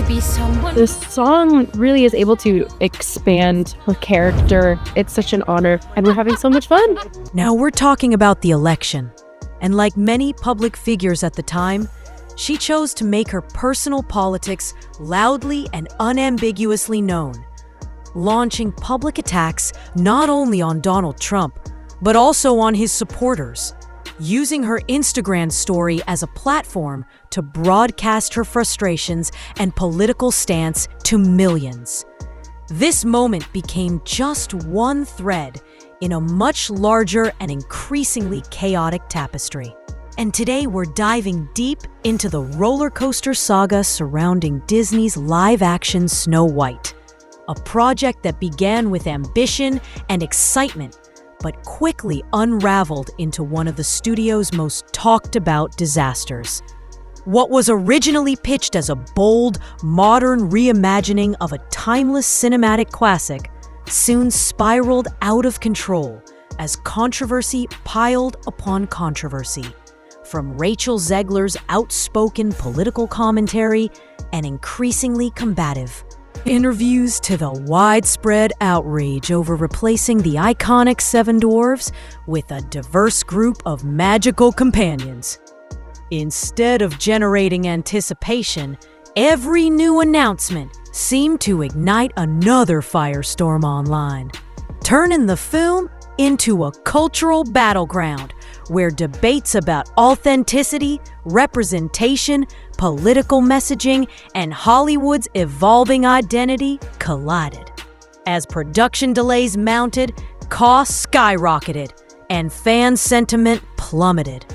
be someone. The song really is able to expand her character. It's such an honor, and we're having so much fun. Now we're talking about the election. And like many public figures at the time, she chose to make her personal politics loudly and unambiguously known, launching public attacks not only on Donald Trump, but also on his supporters, using her Instagram story as a platform to broadcast her frustrations and political stance to millions. This moment became just one thread in a much larger and increasingly chaotic tapestry. And today we're diving deep into the roller coaster saga surrounding Disney's live-action Snow White, a project that began with ambition and excitement, but quickly unraveled into one of the studio's most talked-about disasters. What was originally pitched as a bold, modern reimagining of a timeless cinematic classic soon spiraled out of control as controversy piled upon controversy. From Rachel Zegler's outspoken political commentary and increasingly combative interviews to the widespread outrage over replacing the iconic Seven Dwarfs with a diverse group of magical companions. Instead of generating anticipation, every new announcement seemed to ignite another firestorm online, turning the film into a cultural battleground where debates about authenticity, representation, political messaging, and Hollywood's evolving identity collided. As production delays mounted, costs skyrocketed, and fan sentiment plummeted.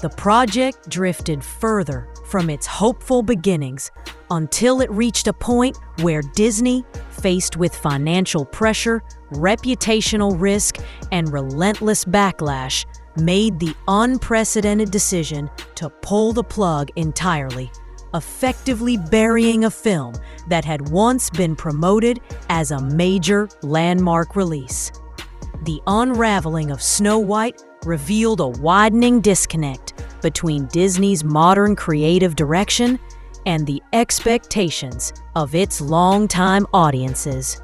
The project drifted further from its hopeful beginnings until it reached a point where Disney, faced with financial pressure, reputational risk, and relentless backlash, made the unprecedented decision to pull the plug entirely, effectively burying a film that had once been promoted as a major landmark release. The unraveling of Snow White revealed a widening disconnect between Disney's modern creative direction and the expectations of its longtime audiences.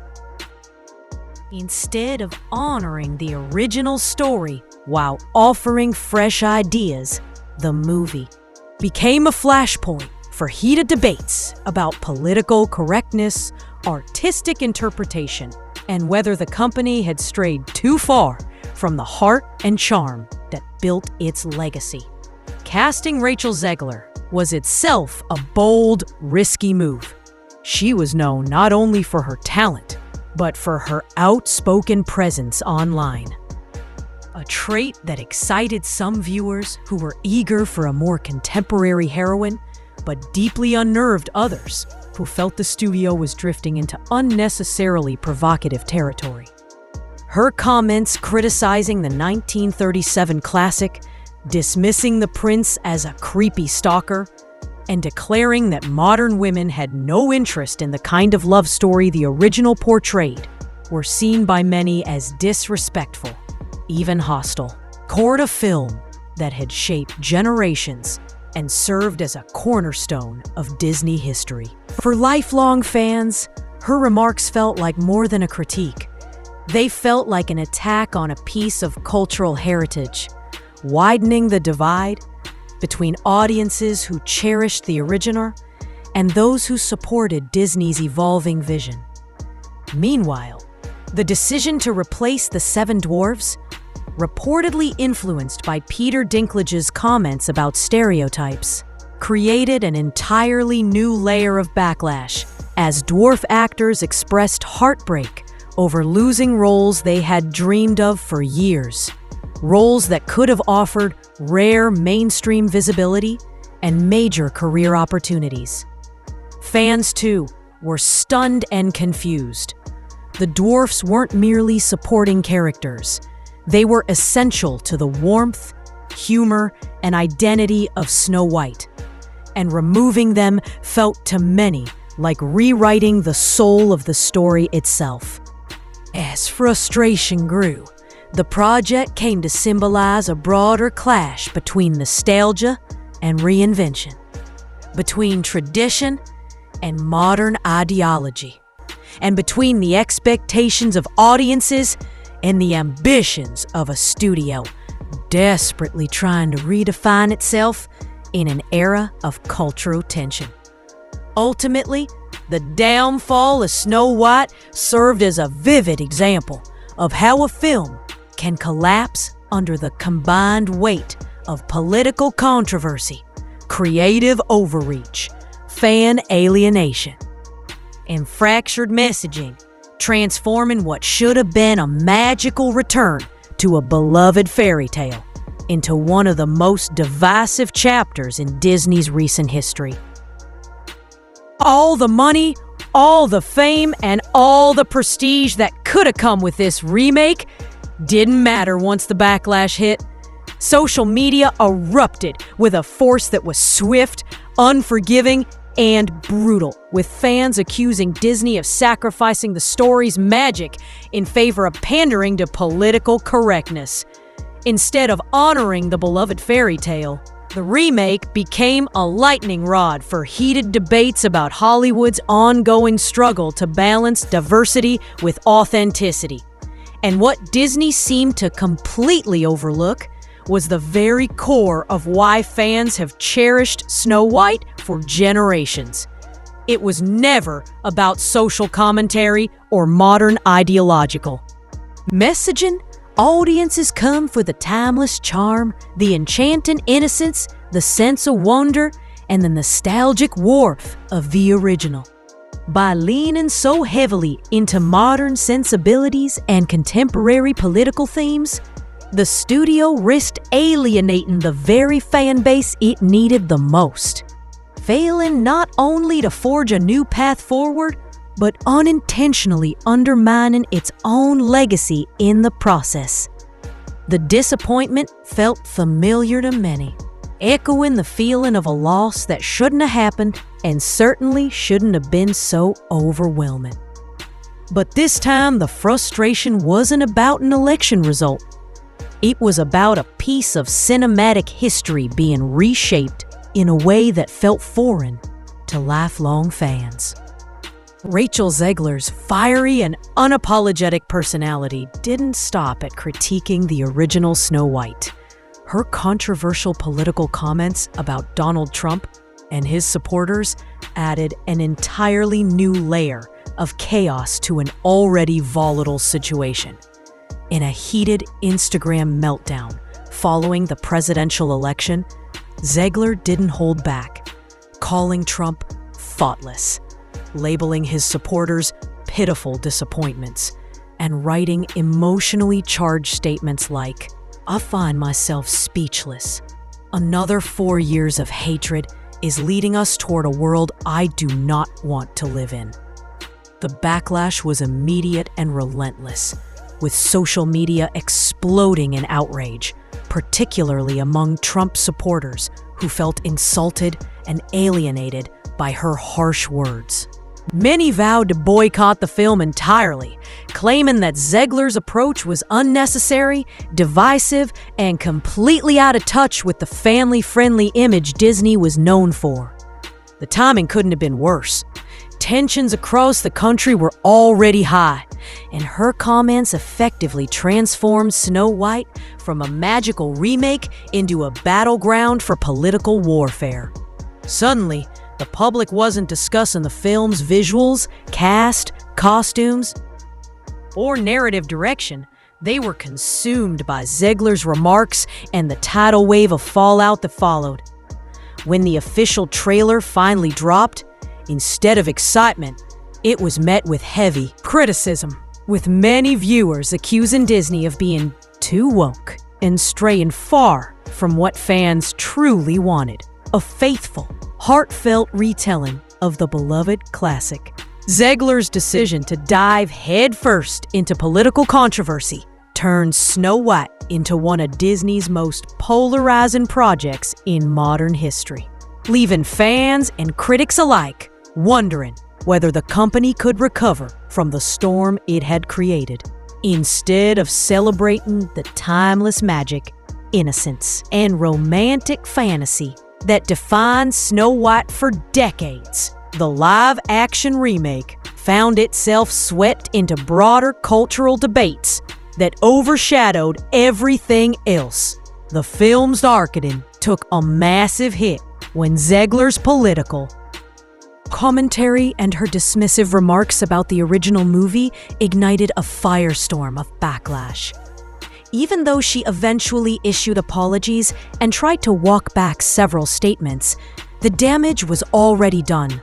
Instead of honoring the original story while offering fresh ideas, the movie became a flashpoint for heated debates about political correctness, artistic interpretation, and whether the company had strayed too far from the heart and charm that built its legacy. Casting Rachel Zegler was itself a bold, risky move. She was known not only for her talent, but for her outspoken presence online. A trait that excited some viewers who were eager for a more contemporary heroine, but deeply unnerved others who felt the studio was drifting into unnecessarily provocative territory. Her comments criticizing the 1937 classic, dismissing the prince as a creepy stalker, and declaring that modern women had no interest in the kind of love story the original portrayed, were seen by many as disrespectful, even hostile. Toward a film that had shaped generations and served as a cornerstone of Disney history. For lifelong fans, her remarks felt like more than a critique. They felt like an attack on a piece of cultural heritage, widening the divide between audiences who cherished the original and those who supported Disney's evolving vision. Meanwhile, the decision to replace the Seven Dwarfs, reportedly influenced by Peter Dinklage's comments about stereotypes, created an entirely new layer of backlash as dwarf actors expressed heartbreak over losing roles they had dreamed of for years, roles that could have offered rare mainstream visibility and major career opportunities. Fans, too, were stunned and confused. The dwarfs weren't merely supporting characters. They were essential to the warmth, humor, and identity of Snow White, and removing them felt to many like rewriting the soul of the story itself. As frustration grew, the project came to symbolize a broader clash between nostalgia and reinvention, between tradition and modern ideology, and between the expectations of audiences and the ambitions of a studio desperately trying to redefine itself in an era of cultural tension. Ultimately, the downfall of Snow White served as a vivid example of how a film can collapse under the combined weight of political controversy, creative overreach, fan alienation, and fractured messaging, transforming what should have been a magical return to a beloved fairy tale into one of the most divisive chapters in Disney's recent history. All the money, all the fame, and all the prestige that could have come with this remake didn't matter once the backlash hit. Social media erupted with a force that was swift, unforgiving, and brutal, with fans accusing Disney of sacrificing the story's magic in favor of pandering to political correctness. Instead of honoring the beloved fairy tale, the remake became a lightning rod for heated debates about Hollywood's ongoing struggle to balance diversity with authenticity. And what Disney seemed to completely overlook was the very core of why fans have cherished Snow White for generations. It was never about social commentary or modern ideological messaging. Audiences come for the timeless charm, the enchanting innocence, the sense of wonder, and the nostalgic warmth of the original. By leaning so heavily into modern sensibilities and contemporary political themes, the studio risked alienating the very fan base it needed the most, failing not only to forge a new path forward, but unintentionally undermining its own legacy in the process. The disappointment felt familiar to many, echoing the feeling of a loss that shouldn't have happened and certainly shouldn't have been so overwhelming. But this time, the frustration wasn't about an election result. It was about a piece of cinematic history being reshaped in a way that felt foreign to lifelong fans. Rachel Zegler's fiery and unapologetic personality didn't stop at critiquing the original Snow White. Her controversial political comments about Donald Trump and his supporters added an entirely new layer of chaos to an already volatile situation. In a heated Instagram meltdown following the presidential election, Zegler didn't hold back, calling Trump thoughtless, labeling his supporters pitiful disappointments, and writing emotionally charged statements like, "I find myself speechless. Another 4 years of hatred is leading us toward a world I do not want to live in." The backlash was immediate and relentless, with social media exploding in outrage, particularly among Trump supporters who felt insulted and alienated by her harsh words. Many vowed to boycott the film entirely, claiming that Zegler's approach was unnecessary, divisive, and completely out of touch with the family-friendly image Disney was known for. The timing couldn't have been worse. Tensions across the country were already high, and her comments effectively transformed Snow White from a magical remake into a battleground for political warfare. Suddenly, the public wasn't discussing the film's visuals, cast, costumes, or narrative direction. They were consumed by Zegler's remarks and the tidal wave of fallout that followed. When the official trailer finally dropped, instead of excitement, it was met with heavy criticism, with many viewers accusing Disney of being too woke and straying far from what fans truly wanted: a faithful, heartfelt retelling of the beloved classic. Zegler's decision to dive headfirst into political controversy turned Snow White into one of Disney's most polarizing projects in modern history, leaving fans and critics alike wondering whether the company could recover from the storm it had created. Instead of celebrating the timeless magic, innocence, and romantic fantasy that defined Snow White for decades, the live-action remake found itself swept into broader cultural debates that overshadowed everything else. The film's marketing took a massive hit when Zegler's political commentary and her dismissive remarks about the original movie ignited a firestorm of backlash. Even though she eventually issued apologies and tried to walk back several statements, the damage was already done.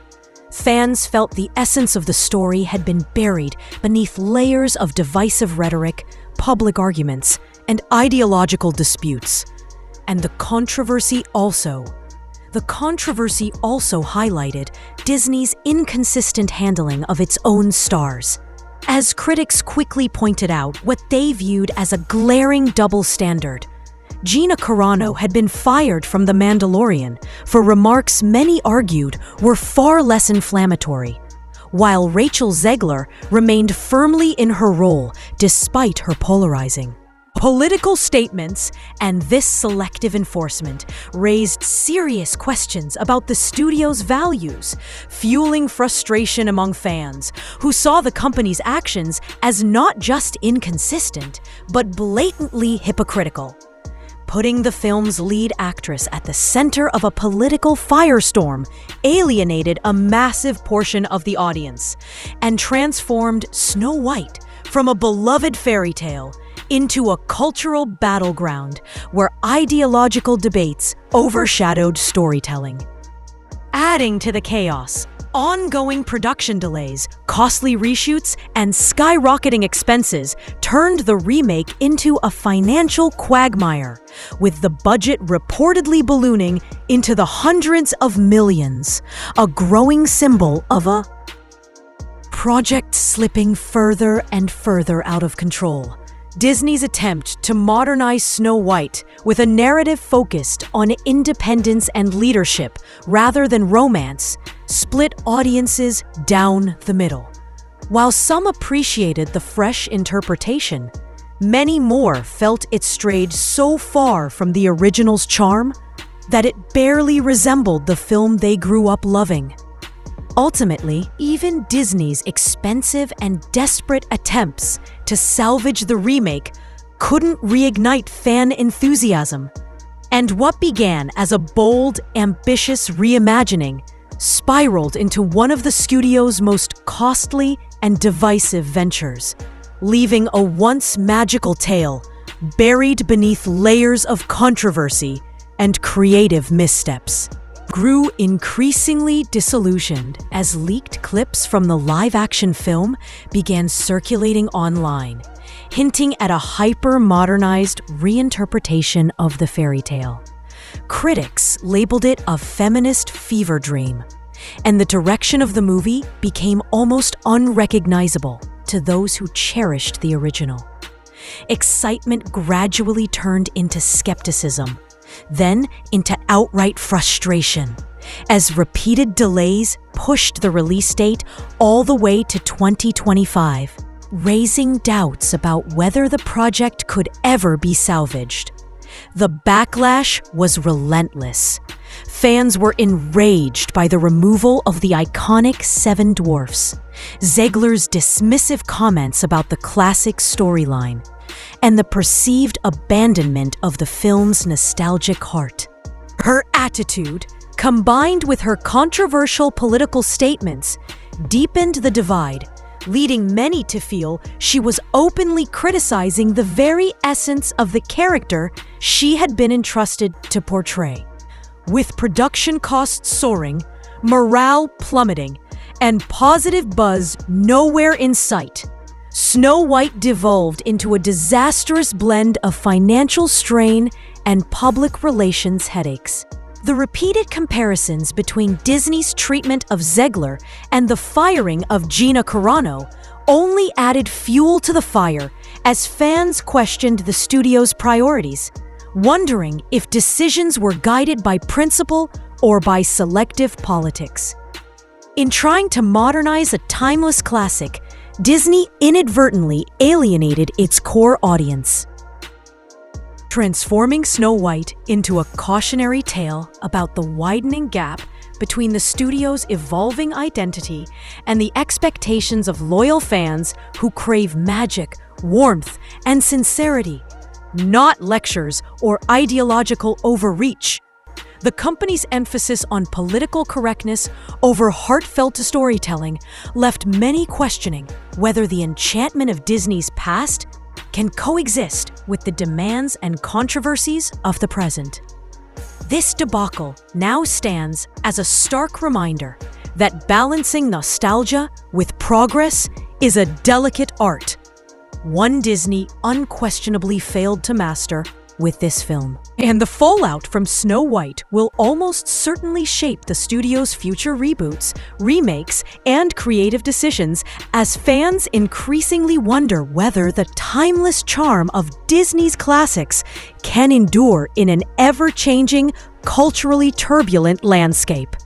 Fans felt the essence of the story had been buried beneath layers of divisive rhetoric, public arguments, and ideological disputes. And the controversy also highlighted Disney's inconsistent handling of its own stars. As critics quickly pointed out what they viewed as a glaring double standard, Gina Carano had been fired from The Mandalorian for remarks many argued were far less inflammatory, while Rachel Zegler remained firmly in her role despite her polarizing political statements. And this selective enforcement raised serious questions about the studio's values, fueling frustration among fans who saw the company's actions as not just inconsistent, but blatantly hypocritical. Putting the film's lead actress at the center of a political firestorm alienated a massive portion of the audience and transformed Snow White from a beloved fairy tale into a cultural battleground where ideological debates overshadowed storytelling. Adding to the chaos, ongoing production delays, costly reshoots, and skyrocketing expenses turned the remake into a financial quagmire, with the budget reportedly ballooning into the hundreds of millions, a growing symbol of a project slipping further and further out of control. Disney's attempt to modernize Snow White with a narrative focused on independence and leadership rather than romance split audiences down the middle. While some appreciated the fresh interpretation, many more felt it strayed so far from the original's charm that it barely resembled the film they grew up loving. Ultimately, even Disney's expensive and desperate attempts to salvage the remake couldn't reignite fan enthusiasm. And what began as a bold, ambitious reimagining spiraled into one of the studio's most costly and divisive ventures, leaving a once magical tale buried beneath layers of controversy and creative missteps. Grew increasingly disillusioned as leaked clips from the live-action film began circulating online, hinting at a hyper-modernized reinterpretation of the fairy tale. Critics labeled it a feminist fever dream, and the direction of the movie became almost unrecognizable to those who cherished the original. Excitement gradually turned into skepticism, then into outright frustration, as repeated delays pushed the release date all the way to 2025, raising doubts about whether the project could ever be salvaged. The backlash was relentless. Fans were enraged by the removal of the iconic Seven Dwarfs, Zegler's dismissive comments about the classic storyline, and the perceived abandonment of the film's nostalgic heart. Her attitude, combined with her controversial political statements, deepened the divide, leading many to feel she was openly criticizing the very essence of the character she had been entrusted to portray. With production costs soaring, morale plummeting, and positive buzz nowhere in sight, Snow White devolved into a disastrous blend of financial strain and public relations headaches. The repeated comparisons between Disney's treatment of Zegler and the firing of Gina Carano only added fuel to the fire as fans questioned the studio's priorities, wondering if decisions were guided by principle or by selective politics. In trying to modernize a timeless classic, Disney inadvertently alienated its core audience, transforming Snow White into a cautionary tale about the widening gap between the studio's evolving identity and the expectations of loyal fans who crave magic, warmth, and sincerity, not lectures or ideological overreach. The company's emphasis on political correctness over heartfelt storytelling left many questioning whether the enchantment of Disney's past can coexist with the demands and controversies of the present. This debacle now stands as a stark reminder that balancing nostalgia with progress is a delicate art, one Disney unquestionably failed to master with this film. And the fallout from Snow White will almost certainly shape the studio's future reboots, remakes, and creative decisions as fans increasingly wonder whether the timeless charm of Disney's classics can endure in an ever-changing, culturally turbulent landscape.